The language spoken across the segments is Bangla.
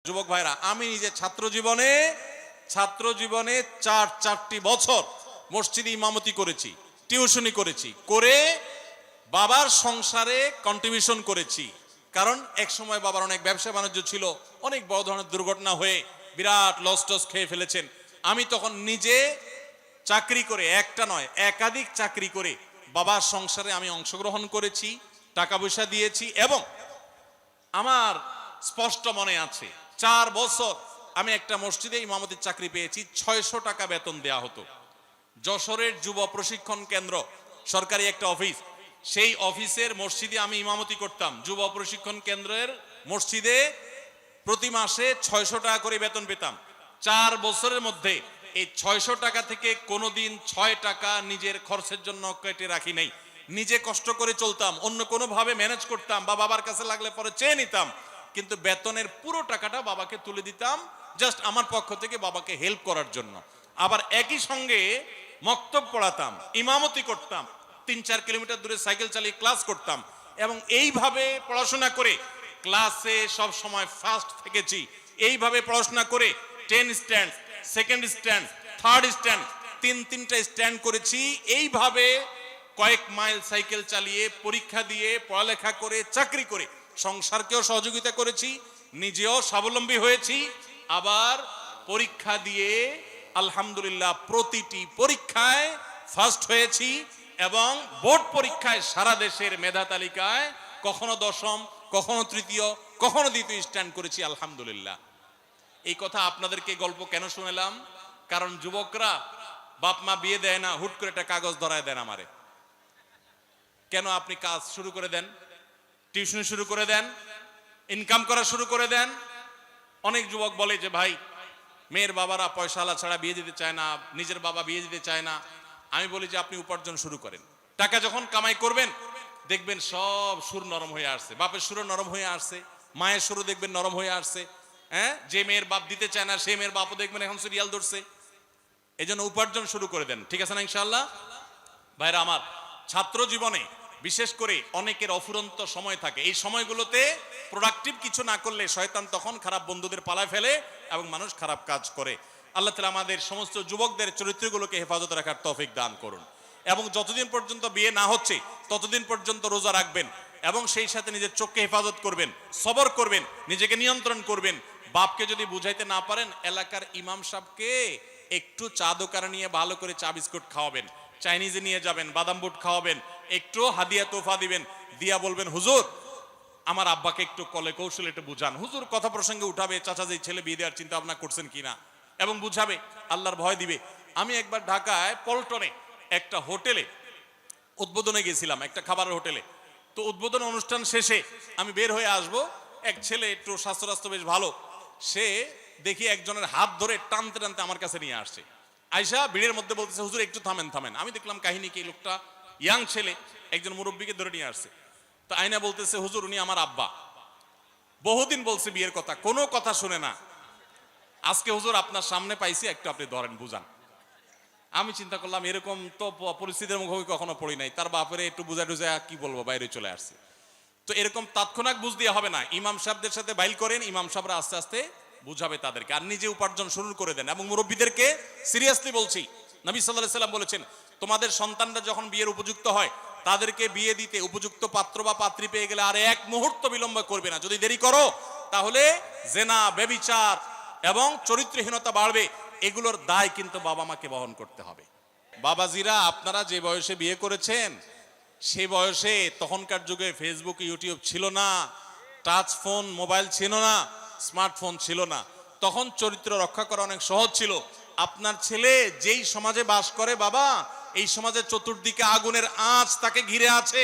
যুবক ভাইরা, আমি নিজে ছাত্র জীবনে চারটি বছর মসজিদে ইমামতি করেছি, টিউশনি করেছি, করে বাবার সংসারে কন্ট্রিবিউশন করেছি। কারণ এক সময় বাবার অনেক ব্যবসা বাণিজ্য ছিল, অনেক বড় ধরনের দুর্ঘটনা হয়ে বিরাট লস টস খেয়ে ফেলেছেন। আমি তখন নিজে চাকরি করে, একটা নয় একাধিক চাকরি করে বাবার সংসারে আমি অংশগ্রহণ করেছি, টাকা পয়সা দিয়েছি। এবং আমার স্পষ্ট মনে আছে 4 বছর আমি একটা মসজিদে ইমামতির চাকরি পেয়েছি, 600 টাকা বেতন দেয়া হতো। যশোরের যুব প্রশিক্ষণ কেন্দ্র সরকারি একটা অফিস, সেই অফিসের মসজিদে আমি ইমামতি করতাম। যুব প্রশিক্ষণ কেন্দ্রের মসজিদে প্রতি মাসে 600 টাকা করে বেতন পেতাম। 4 বছরের মধ্যে এই 600 টাকা থেকে কোনোদিন 6 টাকা নিজের খরচের জন্য কেটে রাখি নাই। নিজে কষ্ট করে চলতাম, অন্য কোনো ভাবে ম্যানেজ করতাম বা বাবার কাছে লাগলে পরে চেয়ে নিতাম, কিন্তু বেতনের পুরো টাকাটা বাবাকে তুলে দিতাম, জাস্ট আমার পক্ষ থেকে বাবাকে হেল্প করার জন্য। আবার একই সঙ্গে মক্তব পড়াতাম, ইমামতি করতাম, 3-4 কিলোমিটার দূরে সাইকেল চালিয়ে ক্লাস করতাম। এবং এইভাবে পড়াশোনা করে ক্লাসে সব সময় ফার্স্ট থেকেছি। এইভাবে পড়াশোনা করে 10 stand, second stand, third stand, তিনটা স্ট্যান্ড করেছি। এইভাবে কয়েক মাইল সাইকেল চালিয়ে, পরীক্ষা দিয়ে, পড়ালেখা করে, চাকরি করে সংসারকেও সহযোগিতা করেছি, নিজেও স্বাবলম্বী হয়েছি। আবার পরীক্ষা দিয়ে আলহামদুলিল্লাহ প্রতিটি পরীক্ষায় ফার্স্ট হয়েছি। এবং বোর্ড পরীক্ষায় সারা দেশের মেধা তালিকায় কখনো দশম, কখনো তৃতীয়, কখনো দ্বিতীয় স্ট্যান্ড করেছি আলহামদুলিল্লাহ। এই কথা আপনাদেরকে গল্প কেন শুনেলাম? কারণ যুবকরা বাপ মা বিয়ে দেয় না, হুট করে একটা কাগজ ধরায় দেন আমারে, কেন আপনি কাজ শুরু করে দেন, টিউশন শুরু করে দেন, ইনকাম করা শুরু করে দেন। অনেক যুবক বলে যে ভাই, মেয়ের বাবারা পয়সাওয়ালা ছাড়া বিয়ে দিতে চায় না, নিজের বাবা বিয়ে দিতে চায় না। আমি বলি যে আপনি উপার্জন শুরু করেন, টাকা যখন কামাই করবেন দেখবেন সব সুর নরম হয়ে আসছে, বাপের সুরও নরম হয়ে আসছে, মায়ের সুরও দেখবেন নরম হয়ে আসছে। হ্যাঁ, যে মেয়ের বাপ দিতে চায় না সেই মেয়ের বাপও দেখবেন এখন সিরিয়াল ধরছে। এই জন্য উপার্জন শুরু করে দেন, ঠিক আছে না ইনশাআল্লাহ? ভাইরা আমার, ছাত্র জীবনে বিশেষ করে অনেকের অফুরন্ত সময় থাকে। এই সময়গুলোতে প্রোডাক্টিভ কিছু না করলে শয়তান তখন খারাপ বন্ধুদের পালায় ফেলে এবং মানুষ খারাপ কাজ করে। আল্লাহ তাআলা আমাদের সমস্ত যুবকদের চরিত্রগুলোকে হেফাজত রাখার তৌফিক দান করুন। এবং যতদিন পর্যন্ত বিয়ে না হচ্ছে ততদিন পর্যন্ত রোজা রাখবেন এবং সেই সাথে নিজের চোখকে হেফাজত করবেন, সবর করবেন, নিজেকে নিয়ন্ত্রণ করবেন। বাপকে যদি বুঝাইতে না পারেন, এলাকার ইমাম সাহেবকে একটু চা দোকানে নিয়ে ভালো করে চা বিস্কুট খাওয়াবেন, চাইনিজে নিয়ে যাবেন, বাদাম বুট খাওয়াবেন, একটু হাদিয়া তোফা দিবেন, দিয়া বলবেন হুজুর আমার আব্বাকে একটু কলে কৌশলে একটু বুঝান। হুজুর কথা প্রসঙ্গে উঠাবে, চাচা যে ছেলে বিয়ে দেওয়ার চিন্তা ভাবনা করছেন কিনা, এবং বুঝাবে, আল্লাহর ভয় দিবে। আমি একবার ঢাকায় পল্টনে একটা হোটেলে উদ্বোধনে গেছিলাম, একটা খাবারের হোটেলে। তো উদ্বোধন অনুষ্ঠান শেষে আমি বের হয়ে আসব, এক ছেলে একটু স্বাস্থ্য বেশ ভালো, সে দেখি একজনের হাত ধরে টানতে টানতে আমার কাছে নিয়ে আসছে। আয়সা ভিড়ের মধ্যে বলতেছে হুজুর একটু থামেন থামেন। আমি দেখলাম কাহিনী কি, লোকটা ইয়াং ছেলে একজন মুরব্বীকে ধরে নিয়ে আসছে। তো আয়না বলতেছে হুজুর উনি আমার আব্বা, বহুদিন বলছে বিয়ের কথা, কোনো কথা শুনে না, আজকে হুজুর আপনার সামনে পাইছি, একটু আপনি ধরেন বুঝান। আমি চিন্তা করলাম এরকম তো পরিস্থিতির মুখোমুখি কখনো পড়ি নাই, তার বাপরে একটু বুঝা টুজা কি বলবো, বাইরে চলে আসছে। তো এরকম তাৎক্ষণিক বুঝ দিয়ে হবে না, ইমাম সাহেবদের সাথে বাইল করেন, ইমাম সাহেবরা আস্তে আস্তে বুঝাবে তাদেরকে, আর নিজে উপার্জন শুরু করে দেন। এবং মুরব্বীদেরকে সিরিয়াসলি বলছি, নবী সাল্লাল্লাহু আলাইহি সাল্লাম বলেছেন তোমাদের সন্তানরা যখন বিয়ের উপযুক্ত হয় তাদেরকে বিয়ে দিতে উপযুক্ত পাত্র বা পাত্রী পেয়ে গেলে আর এক মুহূর্ত বিলম্ব করবে না। যদি দেরি করো তাহলে জেনা, ব্যভিচার এবং চরিত্রহীনতা বাড়বে, এগুলোর দায় কিন্তু বাবা মাকে বহন করতে হবে। বাবাজিরা, আপনারা যে বয়সে বিয়ে করেছেন সেই বয়সে তখনকার যুগে ফেসবুক, ইউটিউব ছিল না, টাচ ফোন, মোবাইল ছিল না, স্মার্টফোন ছিল না। তখন চরিত্র রক্ষা করা অনেক সহজ ছিল। আপনার ছেলে যেই সমাজে বাস করে বাবা, এই সমাজের চতুর্দিকে আগুনের আঁচ তাকে ঘিরে আছে।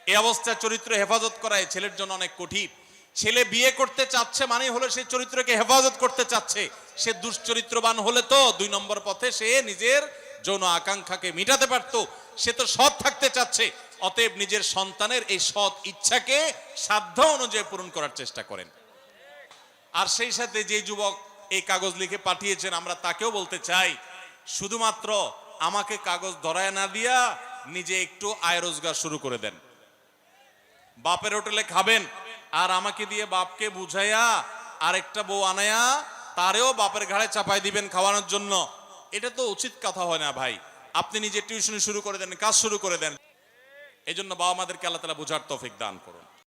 এই অবস্থায় চরিত্র হেফাজত করা এই ছেলের জন্য অনেক কঠিন। ছেলে বিয়ে করতে চাচ্ছে মানে হলো সে চরিত্রকে হেফাজত করতে চাচ্ছে। সে দুশ্চরিত্রবান হলে তো 2 নম্বর পথে সে নিজের যৌন আকাঙ্ক্ষাকে মিটাতে পারত। সে তো সৎ থাকতে চাচ্ছে, অতএব নিজের সন্তানের এই সৎ ইচ্ছাকে সাধ্য অনুযায়ী পূরণ করার চেষ্টা করেন। আর সেই সাথে যে যুবক এই কাগজ লিখে পাঠিয়েছেন, আমরা তাকেও বলতে চাই, শুধুমাত্র আমাকে কাগজ ধরায় না দিয়া নিজে একটু আয় রোজগার শুরু করে দেন। বাপের হোটেলে খাবেন আর আমাকে দিয়ে বাপকে বুঝাইয়া আরেকটা বউ আনায়া তারেও বাপের ঘাড়ে চাপাই দিবেন খাওয়ানোর জন্য, এটা তো উচিত কথা হয় না ভাই। আপনি নিজে টিউশনি শুরু করে দেন, কাজ শুরু করে দেন। এই জন্য বাবা মাদেরকে আল্লাহ তাআলা বুঝার তৌফিক দান করুন।